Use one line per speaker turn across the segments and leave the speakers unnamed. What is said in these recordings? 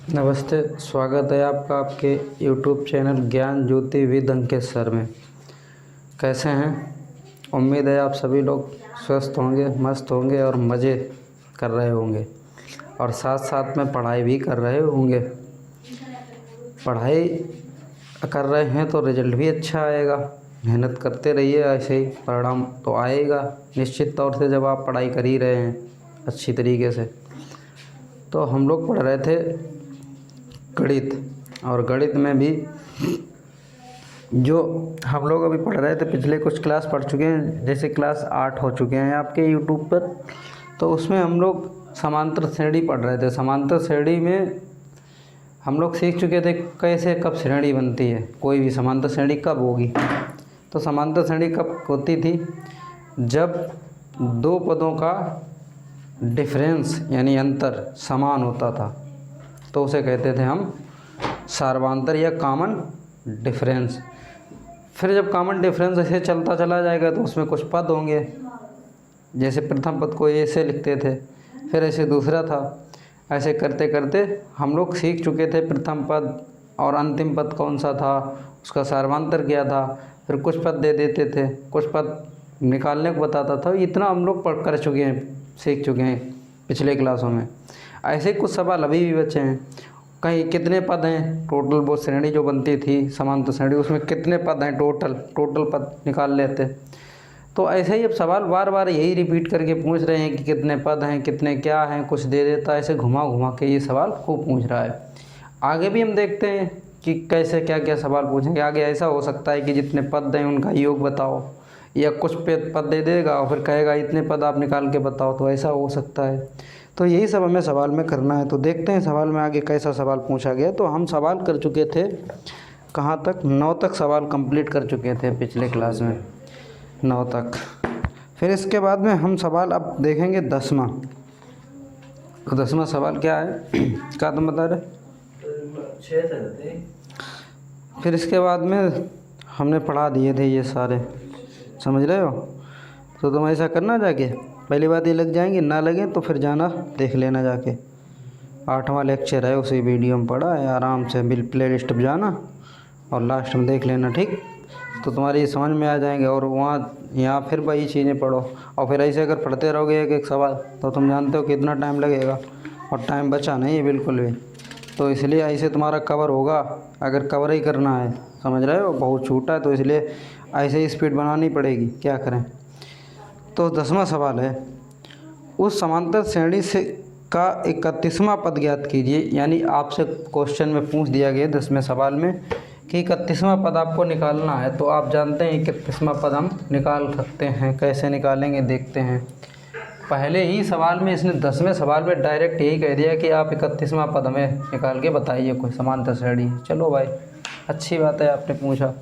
नमस्ते, स्वागत है आपका आपके YouTube चैनल ज्ञान ज्योति विद अंकित सर में। कैसे हैं? उम्मीद है आप सभी लोग स्वस्थ होंगे, मस्त होंगे और मज़े कर रहे होंगे और साथ साथ में पढ़ाई भी कर रहे होंगे। पढ़ाई कर रहे हैं तो रिज़ल्ट भी अच्छा आएगा। मेहनत करते रहिए, ऐसे ही परिणाम तो आएगा निश्चित तौर से। जब आप पढ़ाई कर ही रहे हैं अच्छी तरीके से। तो हम लोग पढ़ रहे थे गणित, और गणित में भी जो हम लोग अभी पढ़ रहे थे, पिछले कुछ क्लास पढ़ चुके हैं, जैसे क्लास 8 हो चुके हैं आपके यूट्यूब पर। तो उसमें हम लोग समांतर श्रेणी पढ़ रहे थे। समांतर श्रेणी में हम लोग सीख चुके थे कैसे कब श्रेणी बनती है, कोई भी समांतर श्रेणी कब होगी। तो समांतर श्रेणी कब होती थी? जब दो पदों का डिफरेंस यानी अंतर समान होता था, तो उसे कहते थे हम सार्वंतर या कॉमन डिफरेंस। फिर जब कॉमन डिफरेंस ऐसे चलता चला जाएगा तो उसमें कुछ पद होंगे, जैसे प्रथम पद को ए से लिखते थे, फिर ऐसे दूसरा था। ऐसे करते करते हम लोग सीख चुके थे प्रथम पद और अंतिम पद कौन सा था, उसका सार्वंतर क्या था। फिर कुछ पद दे देते थे, कुछ पद निकालने को बताता था। इतना हम लोग पढ़ कर चुके हैं, सीख चुके हैं पिछले क्लासों में। ऐसे कुछ सवाल अभी भी बचे हैं। कहीं कितने पद हैं टोटल, वो श्रेणी जो बनती थी समांतर श्रेणी, उसमें कितने पद हैं टोटल पद निकाल लेते। तो ऐसे ही अब सवाल बार बार यही रिपीट करके पूछ रहे हैं कि कितने पद हैं, कितने क्या हैं, कुछ दे देता है। ऐसे घुमा घुमा के ये सवाल खूब पूछ रहा है। आगे भी हम देखते हैं कि कैसे क्या क्या सवाल पूछेंगे। आगे ऐसा हो सकता है कि जितने पद हैं उनका योग बताओ, या कुछ पद दे देगा और फिर कहेगा इतने पद आप निकाल के बताओ। तो ऐसा हो सकता है। तो यही सब हमें सवाल में करना है। तो देखते हैं सवाल में आगे कैसा सवाल पूछा गया। तो हम सवाल कर चुके थे कहाँ तक? 9 तक सवाल कंप्लीट कर चुके थे पिछले क्लास में, 9 तक। फिर इसके बाद में हम सवाल अब देखेंगे 10वां। तो 10वां सवाल क्या है? क्या तुम बता रहे? फिर इसके बाद में हमने पढ़ा दिए थे ये सारे, समझ रहे हो? तो तुम ऐसा करना, जाके पहली बात ये लग जाएंगे, ना लगे तो फिर जाना देख लेना जाके। 8वां लेक्चर है, उसी वीडियो में पढ़ा है। आराम से बिल प्ले लिस्ट पर जाना और लास्ट में देख लेना, ठीक? तो तुम्हारी ये समझ में आ जाएंगे। और यहाँ फिर वही चीज़ें पढ़ो। और फिर ऐसे अगर पढ़ते रहोगे एक एक सवाल, तो तुम जानते हो कितना टाइम लगेगा, और टाइम बचा नहीं है बिल्कुल भी। तो इसलिए ऐसे तुम्हारा कवर होगा, अगर कवर ही करना है, समझ रहे हो? बहुत छोटा है, तो इसलिए ऐसे ही स्पीड बनानी पड़ेगी, क्या करें। तो 10वां सवाल है, उस समांतर श्रेणी से का 31वां पद ज्ञात कीजिए। यानी आपसे क्वेश्चन में पूछ दिया गया 10वें सवाल में कि 31वां पद आपको निकालना है। तो आप जानते हैं 31वां पद हम निकाल सकते हैं। कैसे निकालेंगे देखते हैं। पहले ही सवाल में इसने 10वें सवाल में डायरेक्ट यही कह दिया कि आप 31वां पद हमें निकाल के बताइए कोई समांतर श्रेणी। चलो भाई, अच्छी बात है, आपने पूछा।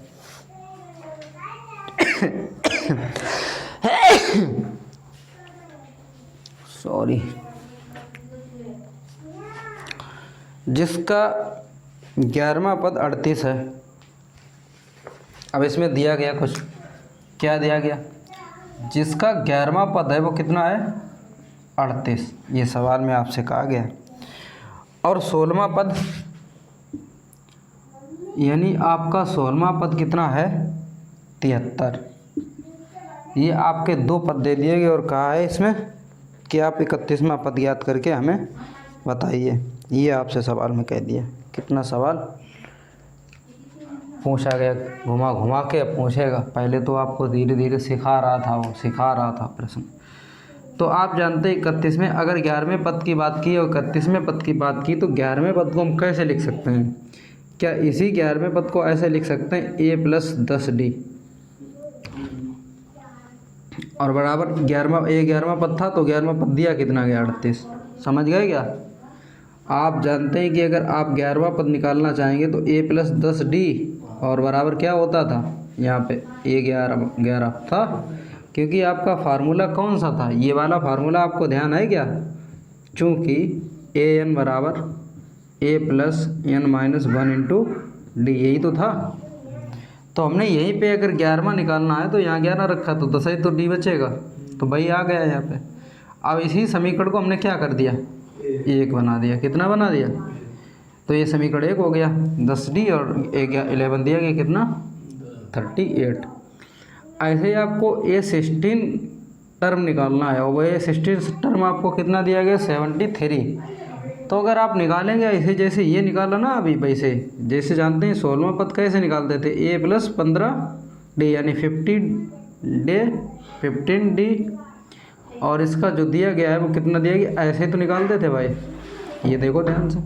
सॉरी। जिसका 11वां पद 38 है। अब इसमें दिया गया कुछ, क्या दिया गया? जिसका 11वां पद है वो कितना है? 38। ये सवाल में आपसे कहा गया। और 16वां पद, यानी आपका 16वां पद कितना है? 73। ये आपके 2 पद दे दिए गए और कहा है इसमें कि आप 31वां पद याद करके हमें बताइए। ये आपसे सवाल में कह दिया। कितना सवाल पूछा गया, घुमा घुमा के पूछेगा। पहले तो आपको धीरे धीरे सिखा रहा था प्रश्न। तो आप जानते हैं 31 में अगर 11वें पद की बात की और 31वें पद की बात की, तो 11वें पद को हम कैसे लिख सकते हैं? क्या इसी 11वें पद को ऐसे लिख सकते हैं a + 10d, और बराबर 11वां पद था, तो 11वां पद दिया कितना गया? 38। समझ गए क्या? आप जानते हैं कि अगर आप 11वां पद निकालना चाहेंगे तो a + 10d और बराबर क्या होता था? यहाँ पे a 11 था, क्योंकि आपका फार्मूला कौन सा था? ये वाला फार्मूला आपको ध्यान है क्या? चूँकि an बराबर a + n - 1 × d, यही तो था। तो हमने यहीं पे अगर 11वां निकालना है तो यहाँ 11 रखा, तो 10 ही तो d बचेगा। तो भाई आ गया यहाँ पे। अब इसी समीकरण को हमने क्या कर दिया? 1 बना दिया। कितना बना दिया? तो ये समीकरण 1 हो गया 10D और 11 दिया गया कितना 38। ऐसे ही आपको A16 टर्म निकालना है और वह A16 टर्म आपको कितना दिया गया 73। तो अगर आप निकालेंगे ऐसे जैसे ये निकाला ना अभी वैसे जैसे जानते हैं 16वां पद कैसे निकालते थे A + 15D यानी 15D और इसका जो दिया गया है वो कितना दिया गया ऐसे तो निकालते थे भाई। ये देखो ध्यान से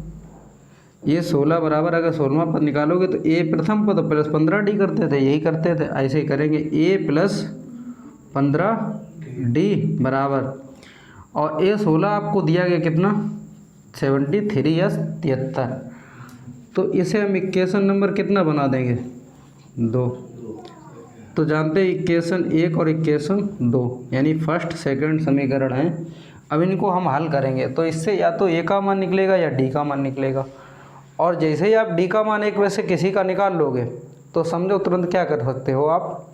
ये 16 बराबर अगर 16वां पद निकालोगे तो A प्रथम पद प्लस 15D करते थे, यही करते थे। ऐसे ही करेंगे A + 15D बराबर और A16 आपको दिया गया कितना 73 या 73। तो इसे हम इक्वेशन नंबर कितना बना देंगे 2। तो जानते हैं इक्वेशन 1 और इक्वेशन 2 यानी फर्स्ट सेकंड समीकरण है। अब इनको हम हल करेंगे तो इससे या तो A का मान निकलेगा या D का मान निकलेगा। और जैसे ही आप D का मान एक में से किसी का निकाल लोगे तो समझो तुरंत क्या कर सकते हो आप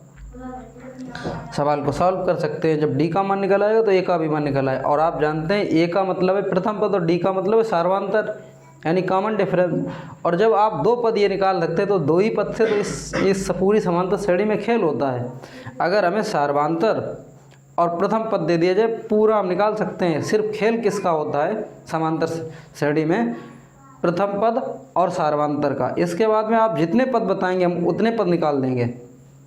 सवाल को सॉल्व कर सकते हैं। जब D का मान निकल आएगा तो A का भी मान निकल आए। और आप जानते हैं A का मतलब है प्रथम पद और D का मतलब है सार्वंतर यानी कॉमन डिफरेंस। और जब आप 2 पद ये निकाल सकते हैं तो 2 ही पद से तो इस पूरी समांतर श्रेणी में खेल होता है। अगर हमें सार्वंतर और प्रथम पद दे दिया जाए पूरा हम निकाल सकते हैं। सिर्फ खेल किसका होता है समांतर श्रेणी में प्रथम पद और सार्वंतर का। इसके बाद में आप जितने पद बताएंगे हम उतने पद निकाल देंगे,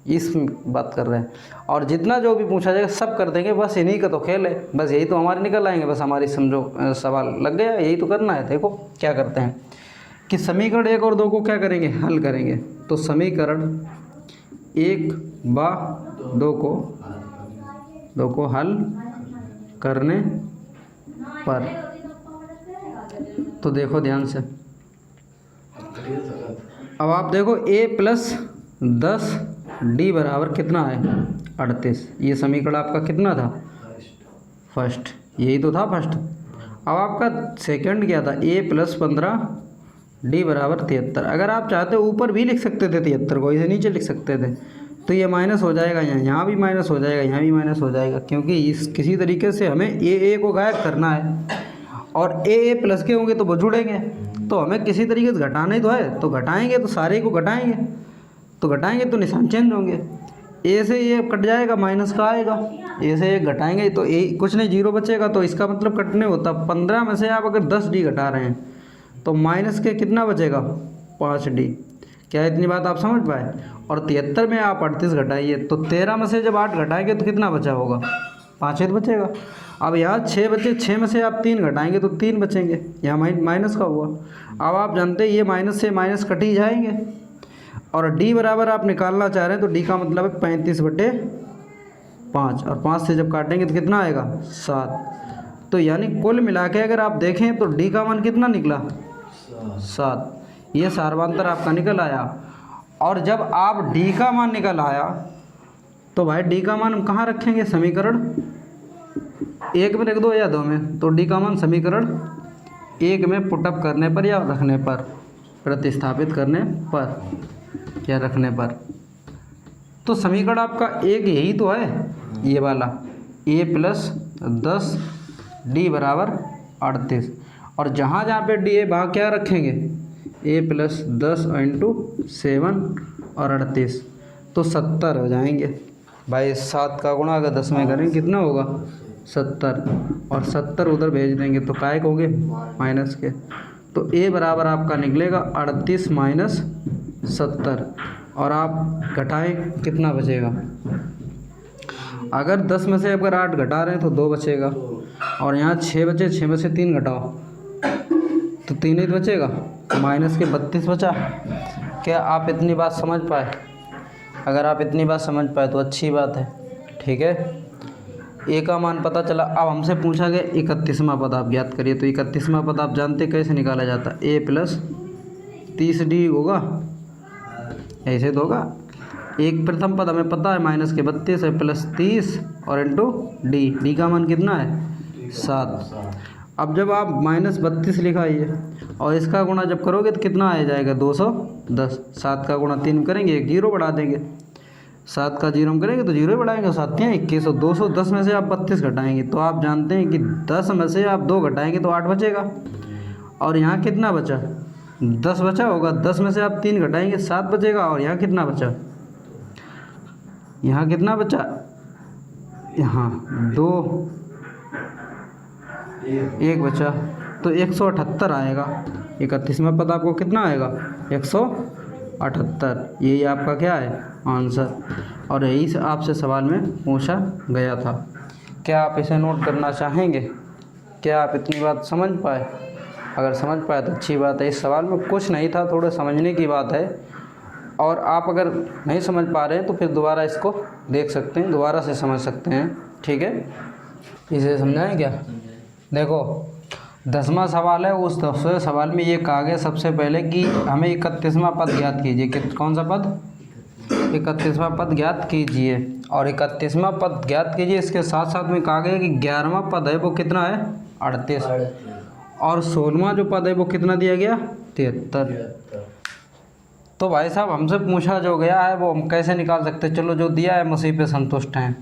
इस बात कर रहे हैं। और जितना जो भी पूछा जाएगा सब कर देंगे, बस इन्हीं का तो खेल है। बस यही तो हमारे निकल आएंगे, बस हमारी समझो सवाल लग गया, यही तो करना है। देखो क्या करते हैं कि समीकरण 1 और 2 को क्या करेंगे हल करेंगे। तो समीकरण 1 व 2 को हल करने पर तो देखो ध्यान से अब आप देखो A + 10D बराबर कितना है 38। ये समीकरण आपका कितना था फर्स्ट, यही तो था फर्स्ट। अब आपका सेकंड क्या था A + 15D बराबर 73। अगर आप चाहते हो ऊपर भी लिख सकते थे 73 को, इसे नीचे लिख सकते थे। तो ये माइनस हो जाएगा, यहाँ भी माइनस हो जाएगा, यहाँ भी माइनस हो जाएगा, क्योंकि इस किसी तरीके से हमें A को गायब करना है। और A प्लस के होंगे तो वो जुड़ेंगे, तो हमें किसी तरीके से घटाना ही तो है। तो घटाएंगे तो सारे को घटाएंगे, तो घटाएंगे तो निशान चेंज होंगे। A से ये कट जाएगा, माइनस का आएगा। A से ये घटाएंगे तो A कुछ नहीं, 0 बचेगा। तो इसका मतलब कटने होता 15 में से आप अगर 10D घटा रहे हैं तो माइनस के कितना बचेगा 5D। क्या इतनी बात आप समझ पाए। और 73 में आप 38 घटाइए तो 13 में से जब 8 घटाएंगे तो कितना बचा होगा 5 बचेगा। अब यहाँ 6 बचे, 6 में से आप 3 घटाएंगे तो 3 बचेंगे, यहाँ माइनस का हुआ। अब आप जानते हैं ये माइनस से माइनस कट ही जाएंगे। और D बराबर आप निकालना चाह रहे हैं तो D का मतलब है 35/5 और 5 से जब काटेंगे तो कितना आएगा 7। तो यानी कुल मिला के अगर आप देखें तो D का मान कितना निकला 7। ये सार्वंतर आपका निकल आया। और जब आप D का मान निकल आया तो भाई D का मान हम कहाँ रखेंगे समीकरण 1 में रख दो या 2 में। तो D का मान समीकरण 1 में पुटअप करने पर या रखने पर, प्रतिस्थापित करने पर या रखने पर, तो समीकरण आपका 1 यही तो है ये वाला A + 10D बराबर 38। और जहाँ जहाँ पे D है वहाँ क्या रखेंगे A + 10 × 7 और 38 तो 70 हो जाएंगे भाई। 7 का गुणा अगर 10 में करेंगे कितना होगा 70 और 70 उधर भेज देंगे तो काय होंगे माइनस के। तो A बराबर आपका निकलेगा 38 - 70 और आप घटाएं कितना बचेगा। अगर 10 में से अगर 8 घटा रहे हैं तो 2 बचेगा। और यहाँ 6 बचे, 6 में से 3 घटाओ तो 3 ही बचेगा, माइनस के 32 बचा। क्या आप इतनी बात समझ पाए। अगर आप इतनी बात समझ पाए तो अच्छी बात है, ठीक है। A का मान पता चला। अब हमसे पूछा गया 31वां पद आप ज्ञात करिए। तो 31वां पद आप जानते कैसे निकाला जाता है। A + 30D होगा, ऐसे तो होगा। एक प्रथम पद हमें पता है माइनस के 32 है प्लस 30 और इंटू D का मान कितना है 7। अब जब आप -32 लिखाइए और इसका गुणा जब करोगे तो कितना आ जाएगा 210। 7 का गुणा 3 करेंगे, एक 0 बढ़ा देंगे। 7 का 0 करेंगे तो 0 ही बढ़ाएंगे, 7 हैं 21। 210 में से आप 32 घटाएंगे तो आप जानते हैं कि 10 में से आप 2 घटाएंगे तो 8 बचेगा। और यहाँ कितना बचा 10 बचा होगा, 10 में से आप 3 घटाएंगे 7 बचेगा। और यहाँ कितना बचा, यहाँ कितना बचा, यहाँ 2 1 बचा, तो 178 आएगा। 31वां पद आपको कितना आएगा, 178। यही आपका क्या है आंसर, और यही आपसे सवाल में पूछा गया था। क्या आप इसे नोट करना चाहेंगे? क्या आप इतनी बात समझ पाए? अगर समझ पाए तो अच्छी बात है। इस सवाल में कुछ नहीं था, थोड़े समझने की बात है। और आप अगर नहीं समझ पा रहे हैं तो फिर दोबारा इसको देख सकते हैं, दोबारा से समझ सकते हैं। ठीक है, इसे समझाएं क्या? देखो 10वां सवाल है। उस 10वें सवाल में ये कहा गया सबसे पहले कि हमें 31वां पद ज्ञात कीजिए। कि कौन सा पद, 31वां पद ज्ञात कीजिए। और 31वां पद ज्ञात कीजिए, इसके साथ साथ में कहा गया कि 11वां पद है वो कितना है, 38। और 16वां जो पद है वो कितना दिया गया, 73। तो भाई साहब हमसे पूछा जो गया है वो हम कैसे निकाल सकते हैं? चलो जो दिया है हम उसी पे संतुष्ट हैं।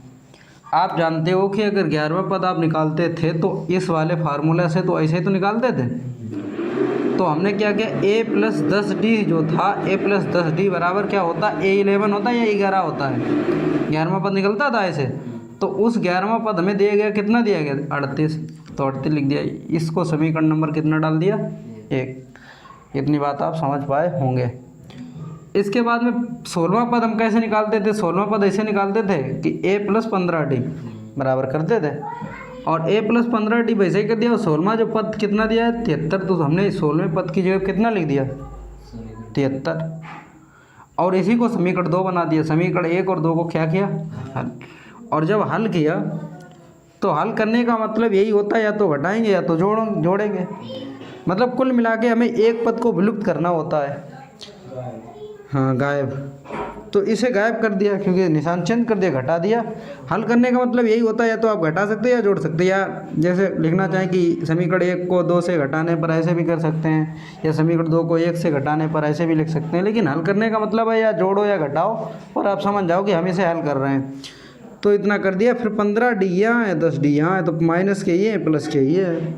आप जानते हो कि अगर 11वां पद आप निकालते थे तो इस वाले फार्मूला से तो ऐसे ही तो निकालते थे। तो हमने क्या किया, a + 10d जो था, a + 10d बराबर क्या होता है, a11 होता है या 11 होता है। 11वां पद निकलता था ऐसे। तो उस 11वां पद हमें दिया गया, कितना दिया गया, 38। तो 38 लिख दिया। इसको समीकरण नंबर कितना डाल दिया, 1। इतनी बात आप समझ पाए होंगे। इसके बाद में 16वां पद हम कैसे निकालते थे? 16वां पद ऐसे निकालते थे कि a + 15d बराबर करते थे। और a + 15d वैसे ही कर दिया। और 16वां जो पद कितना दिया है, 73। तो हमने 16वें पद की जगह कितना लिख दिया, 73। और इसी को समीकरण 2 बना दिया। समीकरण 1 और 2 को क्या किया, हल। और जब हल किया तो हल करने का मतलब यही होता है, या तो घटाएंगे या तो जोड़ेंगे। मतलब कुल मिला के हमें एक पद को विलुप्त करना होता है, हाँ गायब। तो इसे गायब कर दिया क्योंकि निशान चेंज कर दिया, घटा दिया। हल करने का मतलब यही होता है, या तो आप घटा सकते हैं या जोड़ सकते हैं। या जैसे लिखना चाहें कि समीकरण 1 को 2 से घटाने पर ऐसे भी कर सकते हैं, या समीकरण 2 को 1 से घटाने पर ऐसे भी लिख सकते हैं। लेकिन हल करने का मतलब है या जोड़ो या घटाओ, और आप समझ जाओ कि हम इसे हल कर रहे हैं। तो इतना कर दिया। फिर 15d यहाँ है, 10d यहाँ है, तो माइनस के ये है, प्लस के ये है।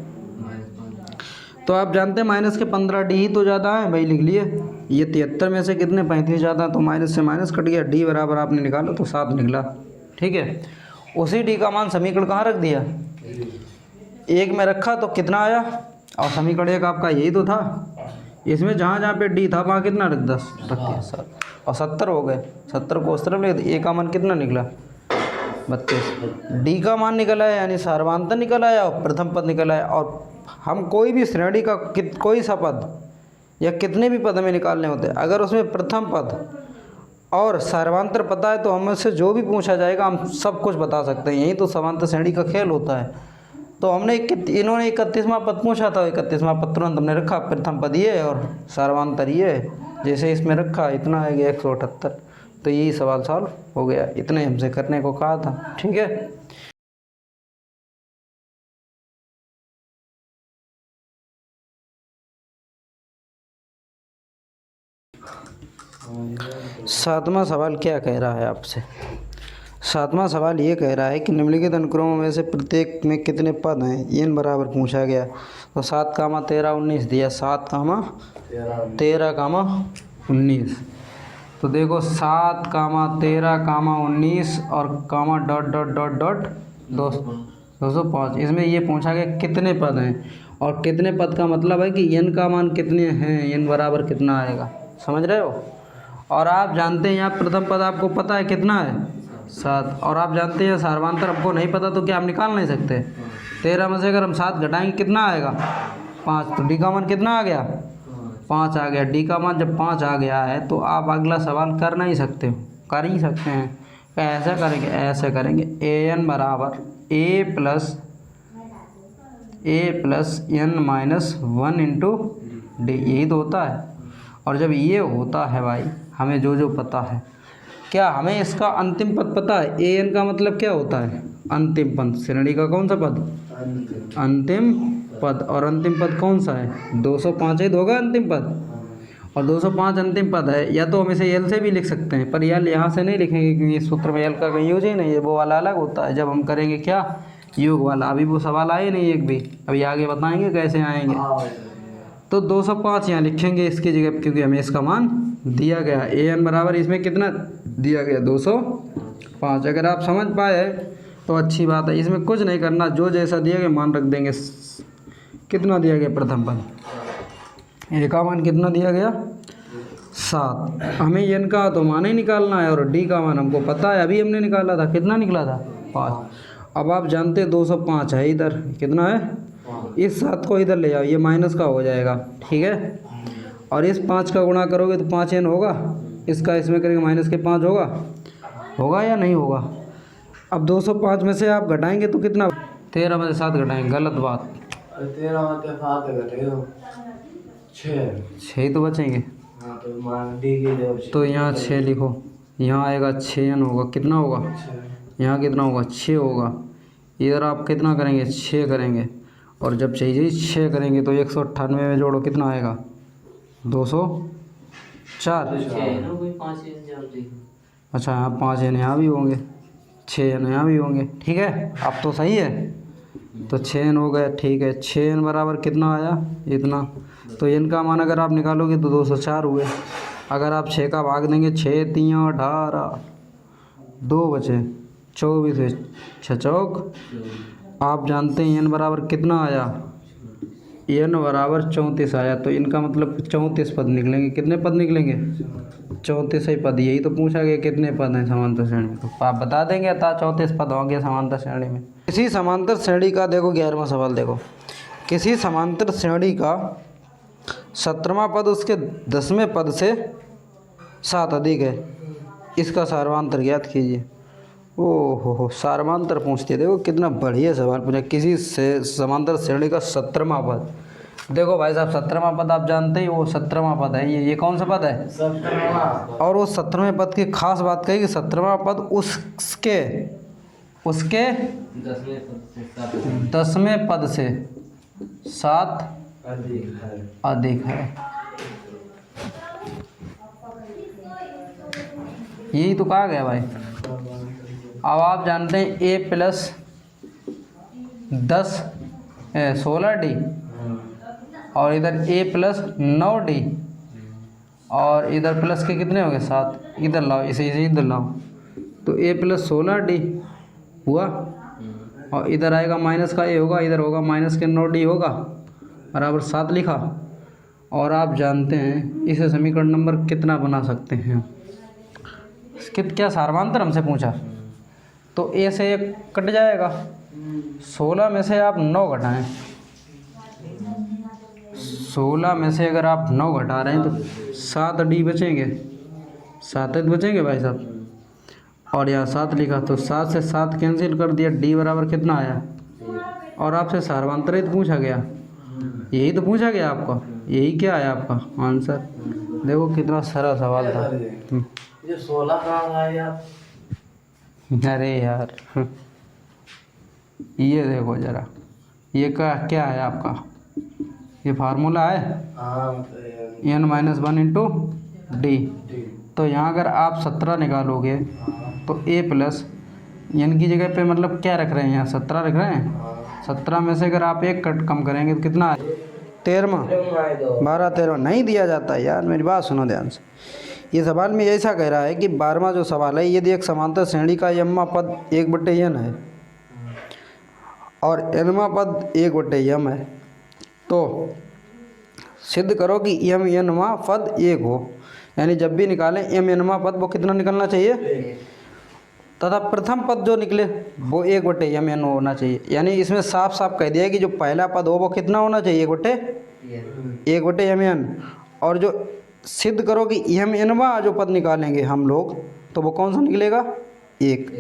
तो आप जानते हैं माइनस के 15d ही तो ज़्यादा है, भाई लिख लिए। ये 73 में से कितने 35 ज़्यादा, तो माइनस से माइनस कट गया। d बराबर आपने निकाला तो 7 निकला। ठीक है, उसी d का मान समीकरण कहाँ रख दिया, 1 में रखा तो कितना आया। और समीकरण 1 आपका यही तो था। इसमें जहाँ जहाँ पे d था वहाँ कितना रख 10 रख दिया, 7 और 70 हो गए। 70 को उस तरफ ले, a का मान कितना निकला, 32। d का मान निकला है यानी सार्वधातुक निकला है और प्रथम पद निकला है। और हम कोई भी श्रेणी का कोई सा पद या कितने भी पद हमें निकालने होते हैं, अगर उसमें प्रथम पद और सर्वांतर पता है तो हमसे जो भी पूछा जाएगा हम सब कुछ बता सकते हैं। यही तो समांतर श्रेणी का खेल होता है। तो हमने इन्होंने 31वां पद पूछा था, 31वां पद तुरंत हमने रखा, प्रथम पद ये और सर्वांतर ये, जैसे इसमें रखा इतना आ गया 178। तो यही सवाल सॉल्व हो गया। इतने हमसे करने को कहा था। ठीक है, सातवां सवाल क्या कह रहा है आपसे। सातवां सवाल ये कह रहा है कि निम्नलिखित अनुक्रमों में से प्रत्येक में कितने पद हैं, n बराबर पूछा गया। तो 7, 13, 19 दिया। 7, 13, 19। तो देखो 7, 13, 19 और कामा डॉट डॉट डॉट डॉट 205। इसमें ये पूछा गया कितने पद हैं, और कितने पद का मतलब है कि n का मान कितने हैं, n बराबर कितना आएगा। समझ रहे हो। और आप जानते हैं यहाँ प्रथम पद आपको पता है कितना है, 7। और आप जानते हैं सर्वांतर हमको नहीं पता तो क्या हम निकाल नहीं सकते। 13 में से अगर हम 7 घटाएंगे कितना आएगा, 5। तो d का मान कितना आ गया, 5 आ गया। d का मान जब 5 आ गया है तो आप अगला सवाल कर नहीं सकते हो, कर ही सकते हैं। ऐसा करेंगे, ऐसे करेंगे, an बराबर a plus n-1 into d, यही तो होता है। और जब ये होता है भाई, हमें जो पता है, क्या हमें इसका अंतिम पद पता है। an का मतलब क्या होता है, अंतिम पद। श्रेणी का कौन सा पद, अंतिम पद। और अंतिम पद कौन सा है, 205 ही तो होगा अंतिम पद। और 205 अंतिम पद है। या तो हम इसे l से भी लिख सकते हैं, पर l यहाँ से नहीं लिखेंगे क्योंकि इस सूत्र में l का कहीं यूज ही नहीं है, वो वाला अलग होता है। जब हम करेंगे क्या, योग वाला। अभी वो सवाल आए नहीं एक भी, अभी आगे बताएंगे कैसे आएंगे। तो 205 यहाँ लिखेंगे इसकी जगह, क्योंकि हमें इसका मान दिया गया। ए एन बराबर इसमें कितना दिया गया 205। अगर आप समझ पाए तो अच्छी बात है, इसमें कुछ नहीं करना, जो जैसा दिया गया मान रख देंगे। कितना दिया गया प्रथम पद, ए का मान कितना दिया गया 7। हमें एन का तो मान ही निकालना है और डी का मान हमको पता है, अभी हमने निकाला था, कितना निकला था 5। अब आप जानते 205 है इधर, कितना है, इस 7 को इधर ले जाओ, ये माइनस का हो जाएगा, ठीक है। और इस 5 का गुणा करोगे तो 5 एन होगा, इसका इसमें करेंगे माइनस के 5 होगा या नहीं होगा। अब 205 में से आप घटाएंगे तो कितना, 13 में से 7 घटाएंगे, गलत बात,
13 में से 7 घटाएंगे 6
ही तो बचेंगे।
हाँ, तो मान डी की जगह
तो यहाँ 6 लिखो, यहाँ आएगा 6 एन होगा, कितना होगा, यहाँ कितना होगा 6 होगा। इधर आप कितना करेंगे 6 करेंगे, और जब चाहिए 6 करेंगे तो 198 में जोड़ो, कितना आएगा 204। अच्छा यहाँ 5 एन यहाँ भी होंगे, 6 एन यहाँ भी होंगे, ठीक है। अब तो सही है, तो 6 एन हो गया, ठीक है। 6 एन बराबर कितना आया, इतना। तो एन का मान अगर आप निकालोगे तो 204 हुए। अगर आप 6 का भाग देंगे, 6 3 18, 2 बचे 24, 6 चौक। आप जानते हैं एन बराबर कितना आया, एन बराबर 34 आया। तो इनका मतलब 34 पद निकलेंगे। कितने पद निकलेंगे, 34 ही पद। यही तो पूछा गया कितने पद हैं समांतर श्रेणी में, तो आप बता देंगे अतः 34 पद होंगे समांतर श्रेणी में। किसी समांतर श्रेणी का देखो 11वां सवाल देखो, किसी समांतर श्रेणी का 17वां पद उसके 10वें पद से 7 अधिक है, इसका सार्वमांतर ज्ञात कीजिए। ओहो सार्वमांतर पूछते, देखो कितना बढ़िया सवाल पूछा। किसी से समांतर श्रेणी का 17वां पद, देखो भाई साहब 17वां पद आप जानते ही, वो 17वां पद है, ये कौन सा पद है
17वां।
और वो 17वें पद की खास बात कही कि 17वां पद उसके 10वें पद से 7 अधिक है। यही तो कहा गया भाई। अब आप जानते हैं ए प्लस 16D और इधर ए प्लस 9D और इधर प्लस के कितने हो गए 7, इधर लाओ, इसे इधर लाओ, तो ए प्लस 16D हुआ और इधर आएगा माइनस का ए होगा, इधर होगा माइनस के 9D होगा, बराबर 7 लिखा। और आप जानते हैं इसे समीकरण नंबर कितना बना सकते हैं, क्या सार्वमांतर हमसे पूछा, तो ए से 1 कट जाएगा, 16 में से आप 9 घटाएं, 16 में से अगर आप 9 घटा रहे हैं तो 7D बचेंगे, 7 बचेंगे भाई साहब। और यहाँ 7 लिखा तो 7 से 7 कैंसिल कर दिया, D बराबर कितना आया। और आपसे सार्वमांतरित पूछा गया, यही तो पूछा गया आपका, यही क्या है आपका आंसर। देखो कितना सरल सवाल था।
ये 16 कहाँ आया यार।
अरे यार ये देखो ज़रा, ये क्या है आपका, ये फार्मूला है n-1 × d। तो यहाँ अगर आप 17 निकालोगे तो a प्लस n की जगह पे मतलब क्या रख रहे हैं, यहाँ 17 रख रहे हैं। 17 में से अगर आप 1 कट कम करेंगे तो कितना है, 13वां 12 13 नहीं दिया जाता है यार, मेरी बात सुनो ध्यान से। ये सवाल में ऐसा कह रहा है कि 12वां जो सवाल है, यदि एक समांतर श्रेणी का m पद 1/n है और n पद 1/m है, तो सिद्ध करो कि m पद 1 हो। यानी जब भी निकालें m पद वो कितना निकलना चाहिए, तथा प्रथम पद जो निकले वो 1/mn होना चाहिए। यानी इसमें साफ साफ कह दिया कि जो पहला पद हो वो कितना होना चाहिए, 1/mn। और जो सिद्ध करो कि mnवां जो पद निकालेंगे हम लोग तो वो कौन सा निकलेगा, 1।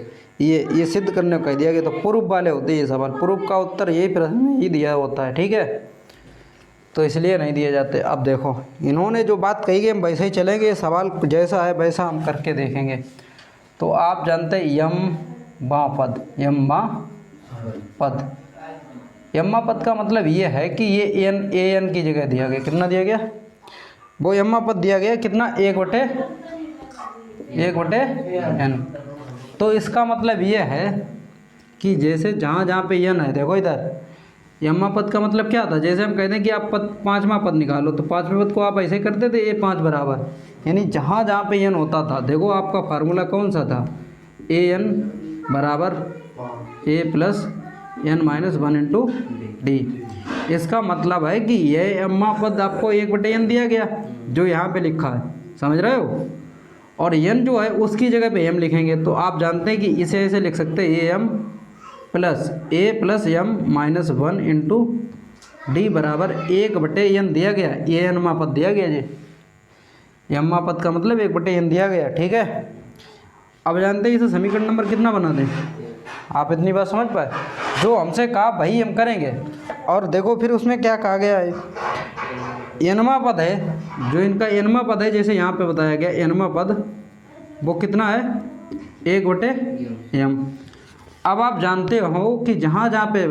ये सिद्ध करने को कह दिया कि तो प्रूफ वाले होते हैं ये सवाल, प्रूफ का उत्तर यही प्रश्न में ही दिया होता है, ठीक है, तो इसलिए नहीं दिए जाते। अब देखो इन्होंने जो बात कही गई हम वैसे ही चलेंगे, सवाल जैसा है वैसा हम करके देखेंगे। तो आप जानते हैं यम पद पद का मतलब ये है कि ये an की जगह दिया गया, कितना दिया गया, वो यम पद दिया गया कितना, 1/n। तो इसका मतलब ये है कि जैसे जहाँ पे n है, देखो इधर यम्मा पद का मतलब क्या था, जैसे हम कहते हैं कि आप पद पाँचवा पद निकालो, तो पाँचवें पद को आप ऐसे करते थे ए 5 बराबर, यानी जहाँ जहाँ पे एन होता था, देखो आपका फार्मूला कौन सा था, ए एन बराबर A plus N minus 1 into D. इसका मतलब है कि ये यम्मा पद आपको 1/n दिया गया जो यहाँ पे लिखा है, समझ रहे हो, और एन जो है उसकी जगह पे एम लिखेंगे। तो आप जानते हैं कि इसे ऐसे लिख सकते हैं a plus m minus 1 into d बराबर 1/n दिया गया, ये यम्मा पद दिया गया जी, यम्मा पद का मतलब 1/n दिया गया, ठीक है। अब जानते हैं इसे समीकरण नंबर कितना बना दें, आप इतनी बात समझ पाए, जो हमसे कहा वही हम करेंगे। और देखो फिर उसमें क्या कहा गया है, एनवा पद है, जो इनका एनवा पद है, जैसे यहाँ पे बताया गया एनवा पद वो कितना है 1/m। अब आप जानते हो कि जहाँ जहाँ पे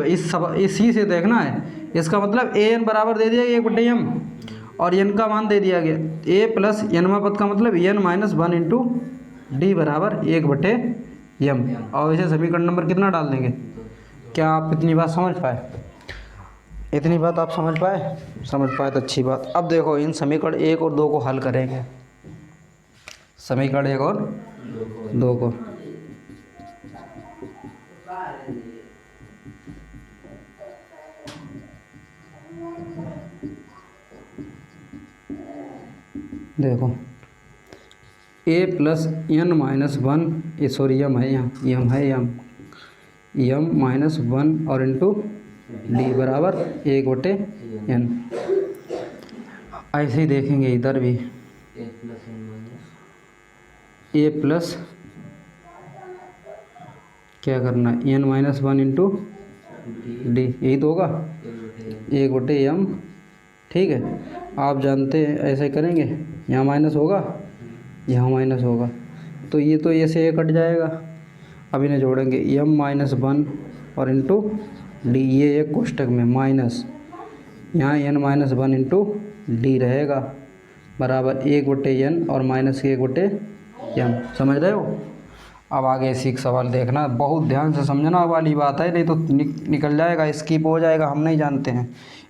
इसी से देखना है, इसका मतलब ए एन बराबर दे दिया गया 1/m और एन का मान दे दिया गया, ए प्लस एनवा पद का मतलब एन माइनस 1 इंटू डी बराबर 1/m। और इसे समीकरण नंबर कितना डाल देंगे, क्या आप इतनी बात समझ पाए, इतनी बात आप समझ पाए तो अच्छी बात। अब देखो इन समीकरण 1 और 2 को हल करेंगे, समीकरण 1 और 2 को। देखो a plus N minus 1, sorry m है यहाँ, एम माइनस 1 और इंटू डी बराबर 1/n। ऐसे ही देखेंगे इधर भी, ए प्लस क्या करना है एन माइनस 1 इंटू डी, यही तो होगा 1/m, ठीक है। आप जानते हैं ऐसे करेंगे, यहाँ माइनस होगा, यहाँ माइनस होगा, तो ये तो ये से ये कट जाएगा। अब इन्हें जोड़ेंगे m माइनस 1 और इंटू डी, ये एक कोष्टक में माइनस, यहाँ n माइनस 1 इंटू डी रहेगा बराबर 1/n और माइनस के 1/m, समझ रहे हो। अब आगे इसी का सवाल देखना, बहुत ध्यान से समझना वाली बात है, नहीं तो निकल जाएगा, स्किप हो जाएगा, हम नहीं जानते हैं।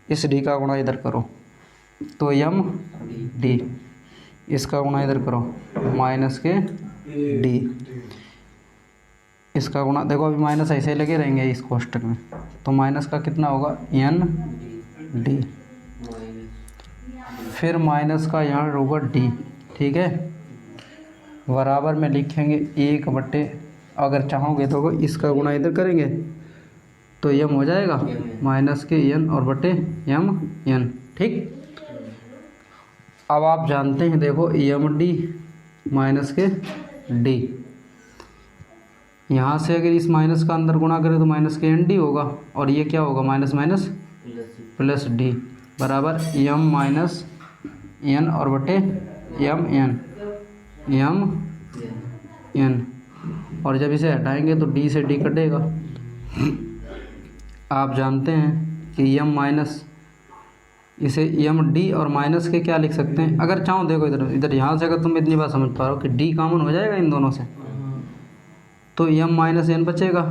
इस डी का गुणा इधर करो तो m डी, इसका गुणा इधर करो माइनस के डी, इसका गुणा देखो अभी माइनस ऐसे लगे रहेंगे इस कोष्टक में, तो माइनस का कितना होगा n डी, फिर माइनस का यहाँ होगा डी, ठीक है, बराबर में लिखेंगे 1/, अगर चाहोगे तो इसका गुणा इधर करेंगे तो m हो जाएगा माइनस के n और बटे m n, ठीक। अब आप जानते हैं देखो एम डी माइनस के डी, यहाँ से अगर इस माइनस का अंदर गुणा करें तो माइनस के एन डी होगा, और ये क्या होगा माइनस माइनस प्लस डी बराबर एम माइनस एन और बटे एम एन, और जब इसे हटाएंगे तो डी से डी कटेगा। आप जानते हैं कि एम माइनस, इसे एम डी और माइनस के क्या लिख सकते हैं, अगर चाहो देखो इधर यहाँ से अगर तुम इतनी बात समझ पा रहे हो कि डी कॉमन हो जाएगा इन दोनों से, तो एम माइनस एन बचेगा,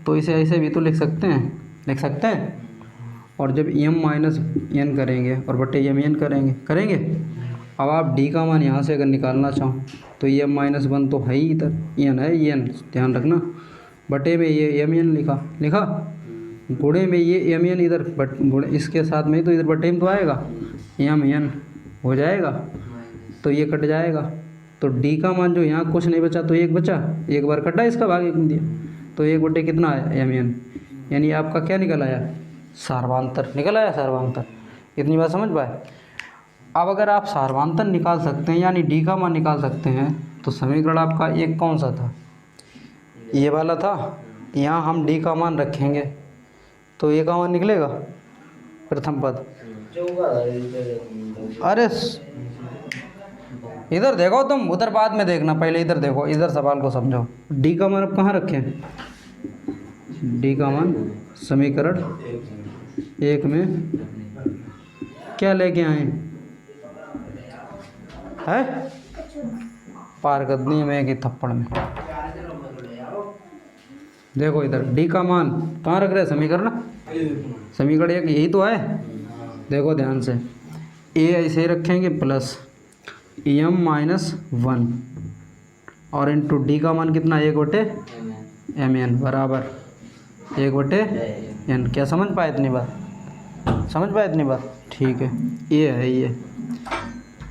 तो इसे ऐसे भी तो लिख सकते हैं। और जब एम माइनस एन करेंगे और बटे एम एन करेंगे अब आप डी का मान यहाँ से अगर निकालना चाहो तो एम माइनस 1 तो है ही, इधर एन है, एन ध्यान रखना, बटे में ये एम एन लिखा, गुणे में ये एम एन इधर गुणे इसके साथ में, तो इधर बटे में तो आएगा एम एन हो जाएगा, तो ये कट जाएगा, तो डी का मान जो यहाँ कुछ नहीं बचा तो 1 बचा, एक बार कटा इसका भाग 1 दिया, तो 1/, कितना आया एम एन, यानी आपका क्या निकल आया सार्वधातुक निकल आया, सार्वधातुक। इतनी बात समझ पाए। अब अगर आप सार्वधातुक निकाल सकते हैं यानी डी का मान निकाल सकते हैं, तो समीकरण आपका एक कौन सा था, ये वाला था, यहाँ हम डी का मान रखेंगे तो ए का मान निकलेगा प्रथम पद। अरे इधर देखो तुम, उधर बाद में देखना, पहले इधर देखो, इधर सवाल को समझो। डी का मान अब कहाँ रखें, डी का मान समीकरण 1 में क्या लेके आए है, पारगदनी में कि थप्पड़ में, देखो इधर डी का मान कहाँ रख रहे हैं, समीकरण समीकरण 1 यही तो है। देखो ध्यान से, ए ऐसे ही रखेंगे प्लस एम माइनस 1 और इंटू डी का मान कितना 1/mn बराबर 1/n। क्या समझ पाए इतनी बात? समझ पाए इतनी बात? ठीक है, ये है ये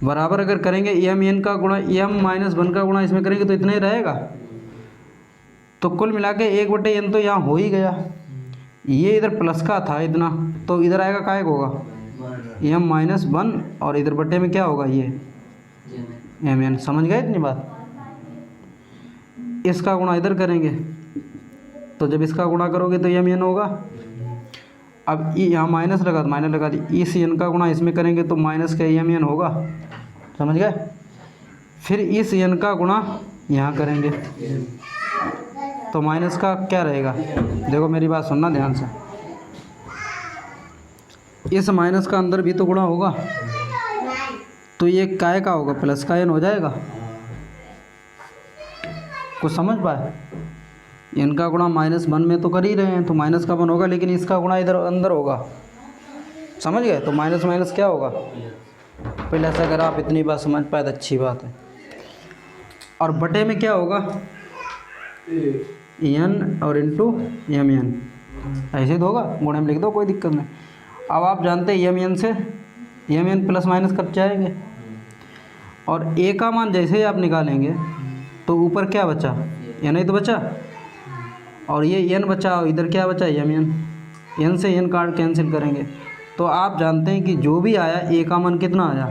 बराबर अगर करेंगे एम एन का गुणा एम माइनस 1 का गुणा इसमें करेंगे तो इतना ही रहेगा। तो कुल मिला के 1/n तो यहाँ हो ही गया। ये इधर प्लस का था इतना, तो इधर आएगा काय का होगा एम माइनस 1 और इधर बटे में क्या होगा ये एम एन। समझ गए इतनी बात? इसका गुणा इधर करेंगे तो जब इसका गुणा करोगे तो एम एन होगा। अब यहाँ माइनस लगा दी, इस एन का गुणा इसमें करेंगे तो माइनस का एम एन होगा। समझ गए? फिर इस एन का गुणा यहाँ करेंगे तो माइनस का क्या रहेगा? देखो मेरी बात सुनना ध्यान से, इस माइनस का अंदर भी तो गुणा होगा, तो ये काय का होगा प्लस का एन हो जाएगा। कुछ समझ पाए? इनका गुणा -1 में तो कर ही रहे हैं तो माइनस का 1 होगा, लेकिन इसका गुणा इधर अंदर होगा। समझ गए? तो माइनस माइनस क्या होगा प्लस। अगर आप इतनी बात समझ पाए तो अच्छी बात है। और बटे में क्या होगा एन और इंटू एम एन, ऐसे तो होगा, गुणे में लिख दो कोई दिक्कत नहीं। अब आप जानते हैं एम एन से M N plus minus cut जाएंगे और ए का मान जैसे ही आप निकालेंगे तो ऊपर क्या बचा एन ही तो बचा, और ये एन बचा और इधर क्या बचा एम एन। एन से एन कार्ड कैंसिल करेंगे तो आप जानते हैं कि जो भी आया ए का मान कितना आया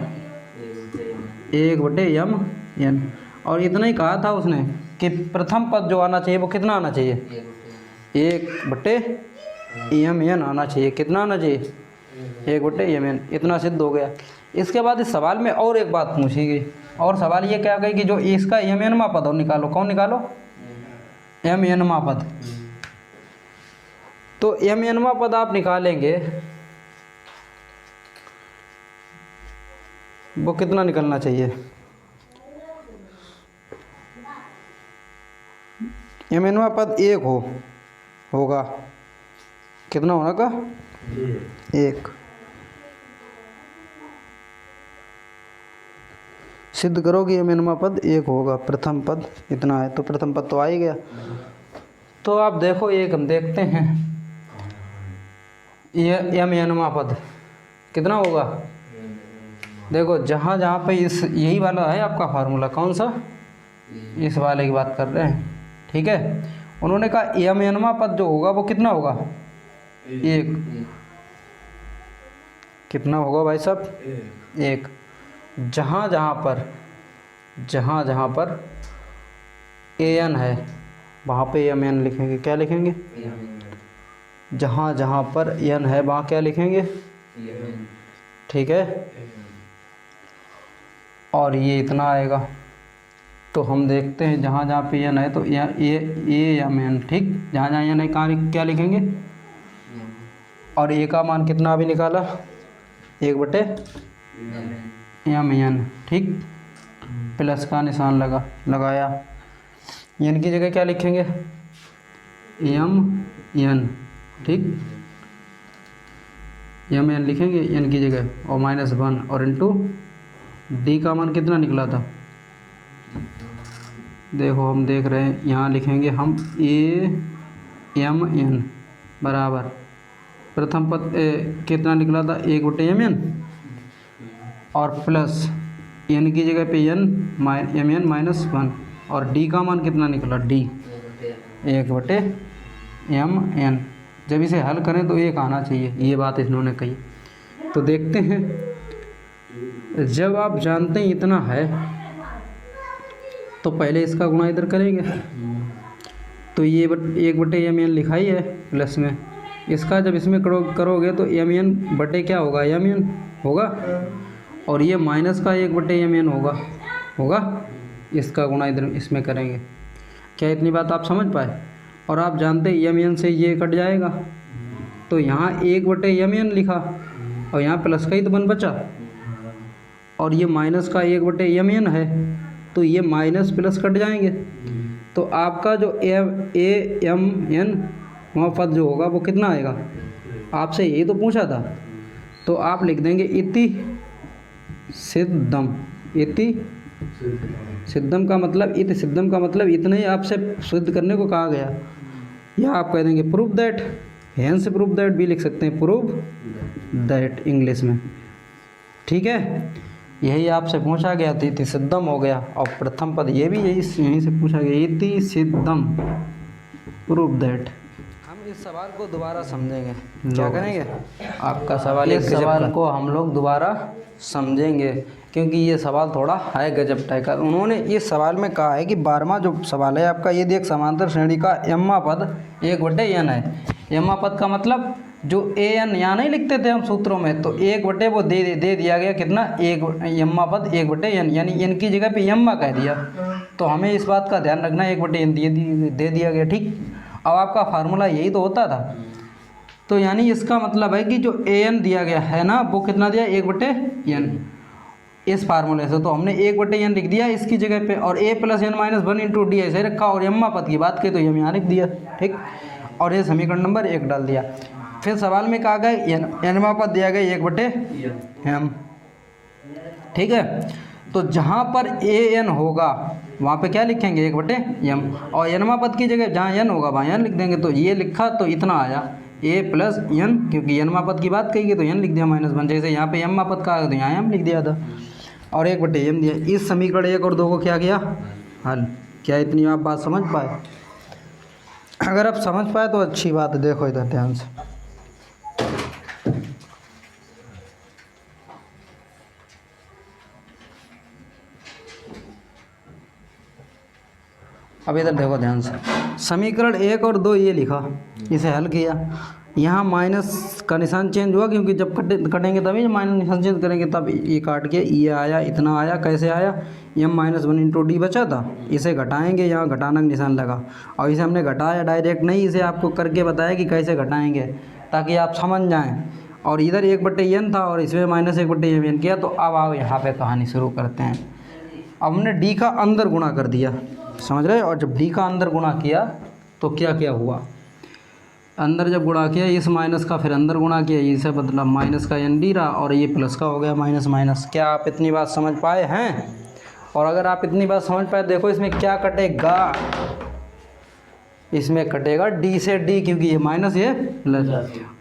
1/m n। और इतना ही कहा था उसने कि प्रथम पद जो आना चाहिए वो कितना आना चाहिए 1/m n आना चाहिए। कितना आना चाहिए 1/m n। इतना सिद्ध हो गया। इसके बाद इस सवाल में और एक बात पूछी गई, और सवाल ये क्या गई कि जो इसका एम एन मा पद हो निकालो। कौन निकालो? एम एन मा पद। तो एम एन मा पद आप निकालेंगे वो कितना निकलना चाहिए एम एन मा पद 1 होगा। कितना होना का 1। सिद्ध करोगे एम एन मा पद 1 होगा। प्रथम पद इतना है तो प्रथम पद तो आ ही गया। तो आप देखो एक हम देखते हैं ये एम एन मा पद कितना होगा। देखो जहाँ जहाँ पे इस यही वाला है आपका फार्मूला, कौन सा इस वाले की बात कर रहे हैं, ठीक है। उन्होंने कहा एम एन मा पद जो होगा वो कितना होगा 1। कितना होगा भाई साहब 1। जहाँ जहाँ पर ए एन है वहाँ पे एम एन लिखेंगे। क्या लिखेंगे? जहाँ पर एन है वहाँ क्या लिखेंगे, ठीक है। और ये इतना आएगा तो हम देखते हैं जहाँ जहाँ पे एन है तो ए एम एन, ठीक। जहाँ जहाँ एन है कहाँ क्या लिखेंगे। और ए का मान कितना अभी निकाला 1/m n, ठीक। प्लस का निशान लगाया। एन की जगह क्या लिखेंगे एम एन, ठीक। एम एन लिखेंगे एन की जगह और -1 और इंटू डी का मान कितना निकला था। देखो हम देख रहे हैं यहाँ लिखेंगे हम ए एम एन बराबर प्रथम पद कितना निकला था 1/m n और प्लस एन की जगह पे एम एन -1 और डी का मान कितना निकला डी 1/m n। जब इसे हल करें तो 1 आना चाहिए, ये बात इन्होंने कही। तो देखते हैं जब आप जानते हैं इतना है तो पहले इसका गुणा इधर करेंगे तो ये 1/m n लिखा ही है प्लस में। इसका जब इसमें करोगे तो एम एन बटे क्या होगा एम एन होगा, और ये माइनस का 1/m n होगा। इसका गुणा इधर इसमें करेंगे। क्या इतनी बात आप समझ पाए? और आप जानते हैं एम एन से ये कट जाएगा तो यहाँ 1/m n लिखा और यहाँ प्लस का ही तो 1 बचा, और ये माइनस का 1/m n है तो ये माइनस प्लस कट जाएंगे। तो आपका जो ए एम एन वहाँ पद जो होगा वो कितना आएगा आपसे यही तो पूछा था। तो आप लिख देंगे इति सिद्धम। इति सिद्धम का मतलब, इति सिद्धम का मतलब इतना ही आपसे सिद्ध करने को कहा गया। या आप कह देंगे prove that, hence prove that भी लिख सकते हैं, प्रूव दैट इंग्लिश में। ठीक है, यही आपसे पूछा गया था, इति सिद्धम हो गया। और प्रथम पद ये भी यही यहीं से पूछा गया, इति सिद्धम प्रूव दैट। हम इस सवाल को दोबारा समझेंगे। क्या करेंगे? आपका सवाल, इस सवाल को हम लोग दोबारा समझेंगे, क्योंकि ये सवाल थोड़ा है गजब टाइप का। उन्होंने इस सवाल में कहा है कि 12वां जो सवाल है आपका, ये देख समांतर श्रेणी का एम्मा पद 1/n है। एम्मा पद का मतलब जो an यहाँ नहीं लिखते थे हम सूत्रों में, तो 1/, वो दे दिया गया कितना, एक एम्मा पद 1/n, यानी n की जगह पे एम्मा कह दिया। तो हमें इस बात का ध्यान रखना, 1/n दे दिया गया। ठीक, अब आपका फार्मूला यही तो होता था। तो यानी इसका मतलब है कि जो an दिया गया है ना, वो कितना दिया, 1/n इस फार्मूले से। तो हमने 1/n लिख दिया इसकी जगह पे, और a + n - 1 × d ऐसे रखा, और एम्मा पद की बात की तो हम यहाँ लिख दिया। ठीक, और ये समीकरण नंबर 1 डाल दिया। फिर सवाल में कहा गया एनवा पद दिया गया 1/m। ठीक है, तो जहाँ पर an होगा वहाँ पे क्या लिखेंगे, 1/m, और एनवा पद की जगह जहाँ n होगा वहाँ n लिख देंगे। तो ये लिखा तो इतना आया a + n, क्योंकि एनवा पद की बात कही गई तो n लिख दिया -1। जैसे यहाँ पे एम्मा पद का आया तो यहाँ m लिख दिया था, और 1/m दिया। इस समीकरण 1 और 2 को क्या किया, हल। क्या इतनी आप बात समझ पाए? अगर आप समझ पाए तो अच्छी बात है। देखो इधर ध्यान से, अब इधर देखो ध्यान से। समीकरण 1 और 2 ये लिखा, इसे हल किया। यहाँ माइनस का निशान चेंज हुआ, क्योंकि जब कटेंगे तभी माइनस निशान चेंज करेंगे। तब ये काट के ये आया, इतना आया। कैसे आया, m - 1 × d बचा था, इसे घटाएंगे, यहाँ घटाना का निशान लगा, और इसे हमने घटाया डायरेक्ट नहीं, इसे आपको करके बताया कि कैसे घटाएंगे, ताकि आप समझ जाएं। और इधर 1/n था और इसमें -1/m किया। तो अब आओ यहाँ पे कहानी शुरू करते हैं। अब हमने d का अंदर गुणा कर दिया, समझ रहे? और जब d का अंदर गुणा किया तो क्या क्या हुआ, अंदर जब गुणा किया इस माइनस का, फिर अंदर गुणा किया, इसे बदला माइनस का n रहा, और ये प्लस का हो गया माइनस माइनस। क्या आप इतनी बात समझ पाए हैं? और अगर आप इतनी बात समझ पाए, देखो इसमें क्या कटेगा, इसमें कटेगा d से d, क्योंकि ये माइनस ये प्लस,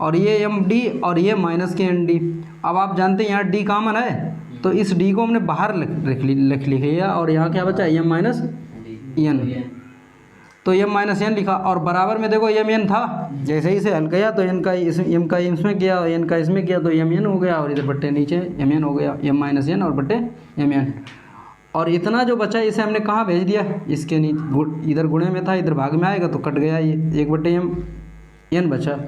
और ये md और ये माइनस के nd। अब आप जानते हैं यहाँ d कॉमन है, तो इस d को हमने बाहर लिख लिया, और यहाँ क्या बचा, m - n। तो m - n लिखा, और बराबर में देखो m n था, जैसे ही से हल किया तो n का m का इसमें किया, और n का इसमें किया, तो m n हो गया, और इधर बट्टे नीचे m n हो गया, m - n और बट्टे m n। और इतना जो बचा इसे हमने कहाँ भेज दिया, इसके नीचे, इधर गुणे में था, इधर भाग में आएगा तो कट गया, ये 1/m n बचा।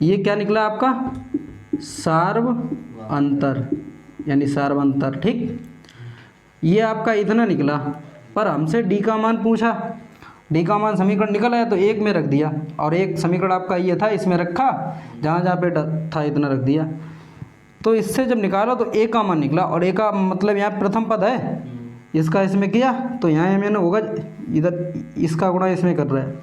ये क्या निकला आपका, सार्व अंतर, यानी सार्वंतर। ठीक, ये आपका इतना निकला। पर हमसे d का मान पूछा, d का मान समीकरण निकल आया तो 1 में रख दिया, और एक समीकरण आपका ये था, इसमें रखा, जहाँ जहाँ पे था इतना रख दिया। तो इससे जब निकालो तो a का मान निकला, और a का मतलब यहाँ प्रथम पद है, इसका इसमें किया तो यहाँ m n होगा, इधर इसका गुणा इसमें कर रहा है,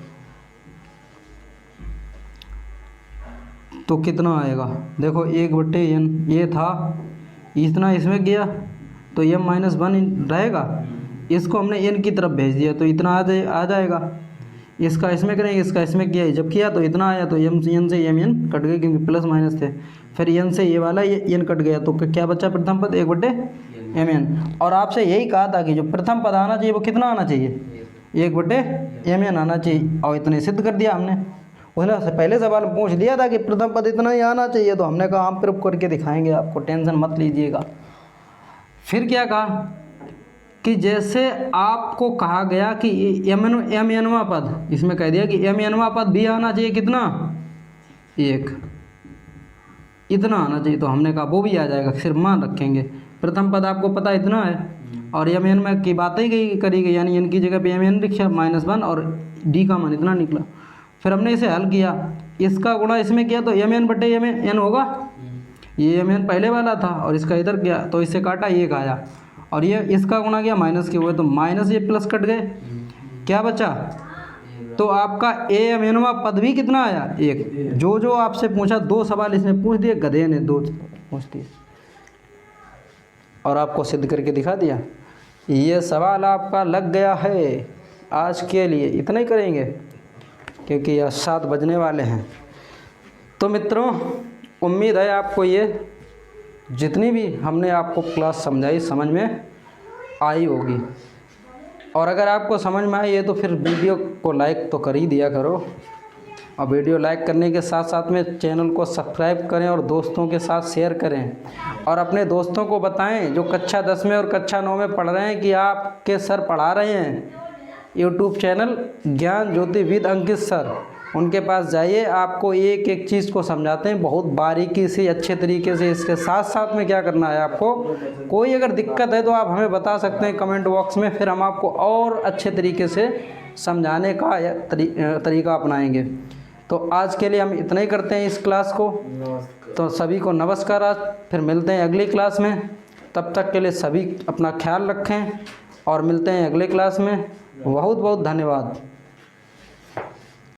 तो कितना आएगा, देखो 1/n ये था, इतना इसमें किया तो m - 1 रहेगा, इसको हमने n की तरफ भेज दिया तो इतना आ जाएगा। इसका इसमें करेंगे, इसका इसमें किया, जब किया तो इतना आया, तो n से m n कट गए, क्योंकि प्लस माइनस थे। फिर n से ये वाला ये n कट गया, तो क्या बचा, प्रथम पद 1/m n। और आपसे यही कहा था कि जो प्रथम पद आना चाहिए वो कितना आना चाहिए, 1/m n आना चाहिए, और इतने सिद्ध कर दिया हमने। उसने पहले सवाल में पूछ लिया था कि प्रथम पद इतना ही आना चाहिए, तो हमने कहा हम प्रूफ करके दिखाएंगे आपको, टेंशन मत लीजिएगा। फिर क्या कहा कि जैसे आपको कहा गया कि m nवां पद, इसमें कह दिया कि m nवां पद भी आना चाहिए, कितना, 1, इतना आना चाहिए। तो हमने कहा वो भी आ जाएगा, सिर्फ मान रखेंगे। प्रथम पद आपको पता इतना है, और m n में की बात ही करी गई, यानी n की जगह पे m n लिखा -1, और d का मान इतना निकला। फिर हमने इसे हल किया, इसका गुणा इसमें किया तो m n होगा, ये m n पहले वाला था, और इसका इधर गया तो इससे काटा 1 आया, और ये इसका गुणा किया माइनस के हुए, तो माइनस ये प्लस कट गए, क्या बचा तो आपका ए अमीनुमा पद भी कितना आया? एक। जो आपसे पूछा 2 सवाल इसने पूछ दिए, गधे ने 2 पूछ दिए और आपको सिद्ध करके दिखा दिया। ये सवाल आपका लग गया है। आज के लिए इतना ही करेंगे क्योंकि यह 7 बजने वाले हैं। तो मित्रों, उम्मीद है आपको ये जितनी भी हमने आपको क्लास समझाई समझ में आई होगी। और अगर आपको समझ में आई है तो फिर वीडियो को लाइक तो कर ही दिया करो। और वीडियो लाइक करने के साथ साथ में चैनल को सब्सक्राइब करें और दोस्तों के साथ शेयर करें। और अपने दोस्तों को बताएं जो कक्षा 10 में और कक्षा 9 में पढ़ रहे हैं कि आपके सर पढ़ा रहे हैं यूट्यूब चैनल ज्ञान ज्योति विद अंकित सर। उनके पास जाइए, आपको एक एक चीज़ को समझाते हैं बहुत बारीकी से, अच्छे तरीके से। इसके साथ साथ में क्या करना है आपको, कोई अगर दिक्कत है तो आप हमें बता सकते हैं कमेंट बॉक्स में, फिर हम आपको और अच्छे तरीके से समझाने का तरीका अपनाएंगे। तो आज के लिए हम इतना ही करते हैं इस क्लास को। तो सभी को नमस्कार। आज फिर मिलते हैं अगली क्लास में। तब तक के लिए सभी अपना ख्याल रखें और मिलते हैं अगले क्लास में। बहुत बहुत धन्यवाद।